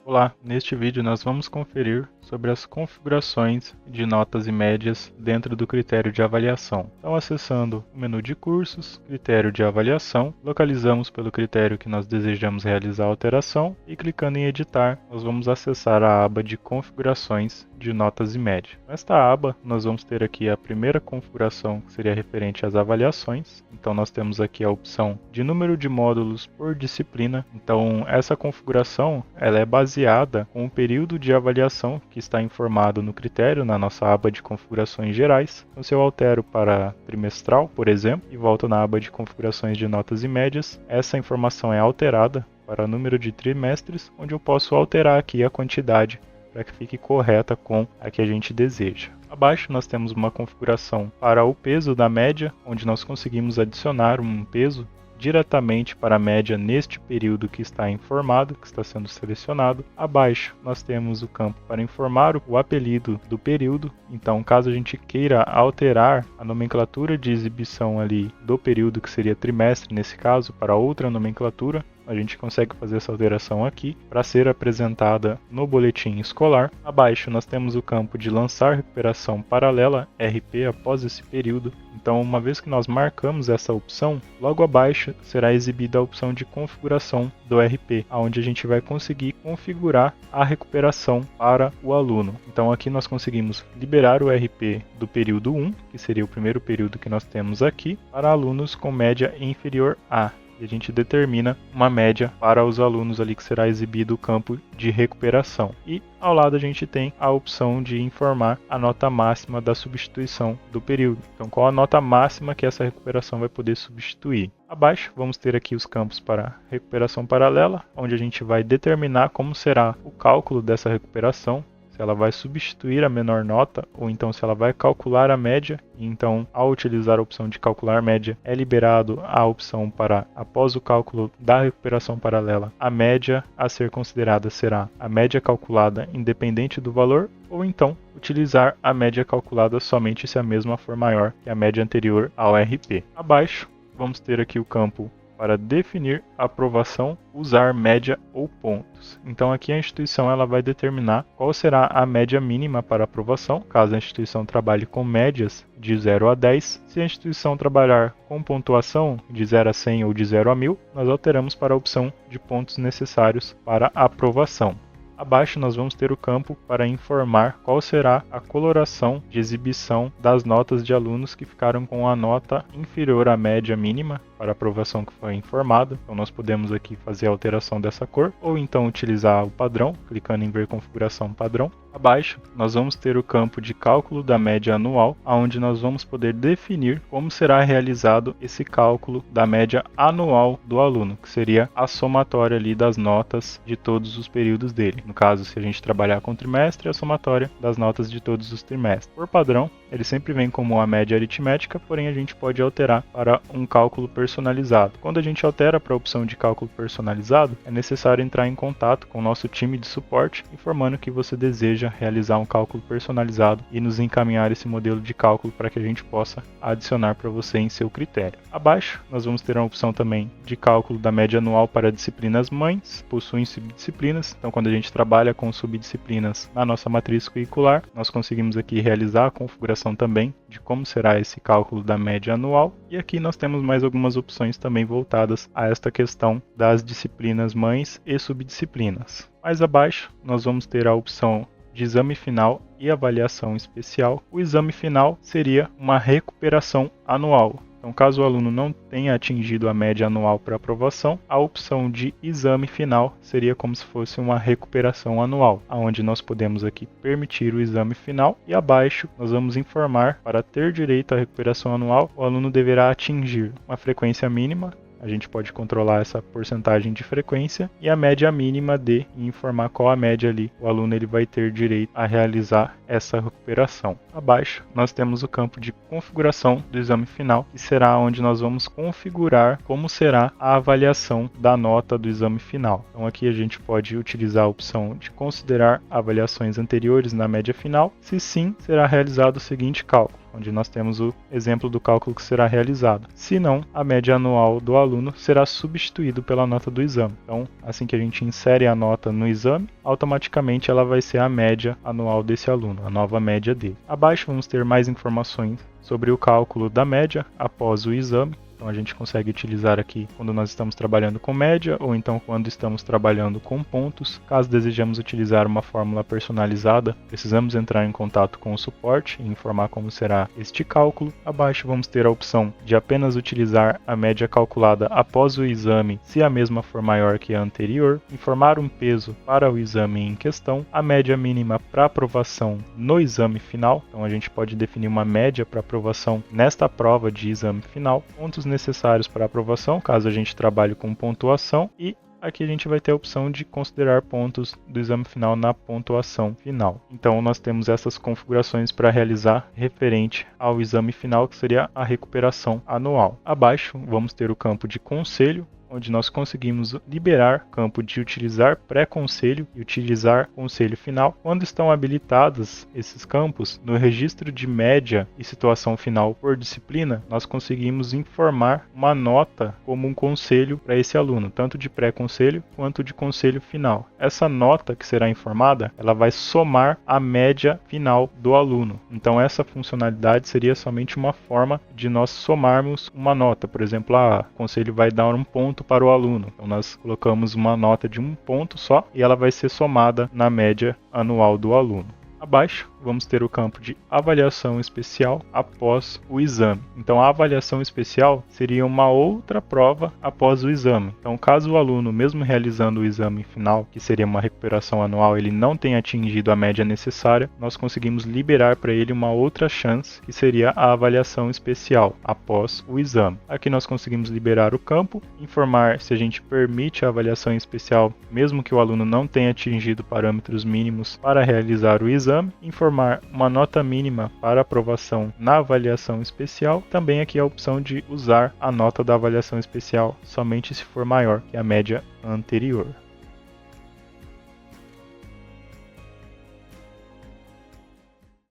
Olá, neste vídeo nós vamos conferir sobre as configurações de notas e médias dentro do critério de avaliação. Então, acessando o menu de cursos, critério de avaliação, localizamos pelo critério que nós desejamos realizar a alteração e clicando em editar, nós vamos acessar a aba de configurações de notas e média. Nesta aba, nós vamos ter aqui a primeira configuração, que seria referente às avaliações. Então, nós temos aqui a opção de número de módulos por disciplina. Então, essa configuração ela é baseada com o período de avaliação que está informado no critério, na nossa aba de configurações gerais. Então, se eu altero para trimestral, por exemplo, e volto na aba de configurações de notas e médias, essa informação é alterada para número de trimestres, onde eu posso alterar aqui a quantidade para que fique correta com a que a gente deseja. Abaixo nós temos uma configuração para o peso da média, onde nós conseguimos adicionar um peso diretamente para a média neste período que está informado, que está sendo selecionado. Abaixo nós temos o campo para informar o apelido do período. Então, caso a gente queira alterar a nomenclatura de exibição ali do período, que seria trimestre nesse caso, para outra nomenclatura, a gente consegue fazer essa alteração aqui para ser apresentada no boletim escolar. Abaixo nós temos o campo de lançar recuperação paralela RP após esse período. Então, uma vez que nós marcamos essa opção, logo abaixo será exibida a opção de configuração do RP, onde a gente vai conseguir configurar a recuperação para o aluno. Então, aqui nós conseguimos liberar o RP do período 1, que seria o primeiro período que nós temos aqui, para alunos com média inferior a. E a gente determina uma média para os alunos ali que será exibido o campo de recuperação. E ao lado a gente tem a opção de informar a nota máxima da substituição do período. Então, qual a nota máxima que essa recuperação vai poder substituir. Abaixo vamos ter aqui os campos para recuperação paralela, onde a gente vai determinar como será o cálculo dessa recuperação. Se ela vai substituir a menor nota ou então se ela vai calcular a média. Então, ao utilizar a opção de calcular média, é liberado a opção para, após o cálculo da recuperação paralela, a média a ser considerada será a média calculada independente do valor, ou então utilizar a média calculada somente se a mesma for maior que a média anterior ao RP. Abaixo, vamos ter aqui o campo para definir a aprovação, usar média ou pontos. Então aqui a instituição ela vai determinar qual será a média mínima para aprovação, caso a instituição trabalhe com médias de 0 a 10. Se a instituição trabalhar com pontuação de 0 a 100 ou de 0 a 1000, nós alteramos para a opção de pontos necessários para a aprovação. Abaixo nós vamos ter o campo para informar qual será a coloração de exibição das notas de alunos que ficaram com a nota inferior à média mínima para a aprovação que foi informada. Então nós podemos aqui fazer a alteração dessa cor ou então utilizar o padrão, clicando em ver configuração padrão. Abaixo nós vamos ter o campo de cálculo da média anual, onde nós vamos poder definir como será realizado esse cálculo da média anual do aluno, que seria a somatória ali das notas de todos os períodos dele. No caso, se a gente trabalhar com trimestre, a somatória das notas de todos os trimestres. Por padrão, ele sempre vem como a média aritmética, porém a gente pode alterar para um cálculo personalizado. Quando a gente altera para a opção de cálculo personalizado, é necessário entrar em contato com o nosso time de suporte, informando que você deseja realizar um cálculo personalizado e nos encaminhar esse modelo de cálculo para que a gente possa adicionar para você em seu critério. Abaixo, nós vamos ter a opção também de cálculo da média anual para disciplinas mães, possuem subdisciplinas. Então, quando a gente trabalha com subdisciplinas na nossa matriz curricular, nós conseguimos aqui realizar a configuração também de como será esse cálculo da média anual. E aqui nós temos mais algumas opções também voltadas a esta questão das disciplinas mães e subdisciplinas. Mais abaixo, nós vamos ter a opção de exame final e avaliação especial. O exame final seria uma recuperação anual. Então, caso o aluno não tenha atingido a média anual para aprovação, a opção de exame final seria como se fosse uma recuperação anual, onde nós podemos aqui permitir o exame final e abaixo nós vamos informar para ter direito à recuperação anual, o aluno deverá atingir uma frequência mínima. A gente pode controlar essa porcentagem de frequência e a média mínima de informar qual a média ali o aluno ele vai ter direito a realizar essa recuperação. Abaixo nós temos o campo de configuração do exame final, que será onde nós vamos configurar como será a avaliação da nota do exame final. Então aqui a gente pode utilizar a opção de considerar avaliações anteriores na média final. Se sim, será realizado o seguinte cálculo. onde nós temos o exemplo do cálculo que será realizado. Se não, a média anual do aluno será substituído pela nota do exame. Então, assim que a gente insere a nota no exame, automaticamente ela vai ser a média anual desse aluno, a nova média dele. Abaixo vamos ter mais informações sobre o cálculo da média após o exame. Então a gente consegue utilizar aqui quando nós estamos trabalhando com média ou então quando estamos trabalhando com pontos. Caso desejamos utilizar uma fórmula personalizada, precisamos entrar em contato com o suporte e informar como será este cálculo. Abaixo vamos ter a opção de apenas utilizar a média calculada após o exame, se a mesma for maior que a anterior, informar um peso para o exame em questão, a média mínima para aprovação no exame final. Então a gente pode definir uma média para aprovação nesta prova de exame final, pontos necessários para aprovação, caso a gente trabalhe com pontuação, e aqui a gente vai ter a opção de considerar pontos do exame final na pontuação final. Então nós temos essas configurações para realizar referente ao exame final, que seria a recuperação anual. Abaixo vamos ter o campo de conselho, onde nós conseguimos liberar campo de utilizar pré-conselho e utilizar conselho final. Quando estão habilitados esses campos, no registro de média e situação final por disciplina, nós conseguimos informar uma nota como um conselho para esse aluno, tanto de pré-conselho quanto de conselho final. Essa nota que será informada, ela vai somar a média final do aluno. Então essa funcionalidade seria somente uma forma de nós somarmos uma nota. Por exemplo, o conselho vai dar um ponto para o aluno. Então nós colocamos uma nota de um ponto só e ela vai ser somada na média anual do aluno. Abaixo vamos ter o campo de avaliação especial após o exame. Então a avaliação especial seria uma outra prova após o exame. Então caso o aluno, mesmo realizando o exame final, que seria uma recuperação anual, ele não tenha atingido a média necessária, nós conseguimos liberar para ele uma outra chance, que seria a avaliação especial após o exame. Aqui nós conseguimos liberar o campo, informar se a gente permite a avaliação especial, mesmo que o aluno não tenha atingido parâmetros mínimos para realizar o exame, informar uma nota mínima para aprovação na avaliação especial. Também aqui a opção de usar a nota da avaliação especial somente se for maior que a média anterior.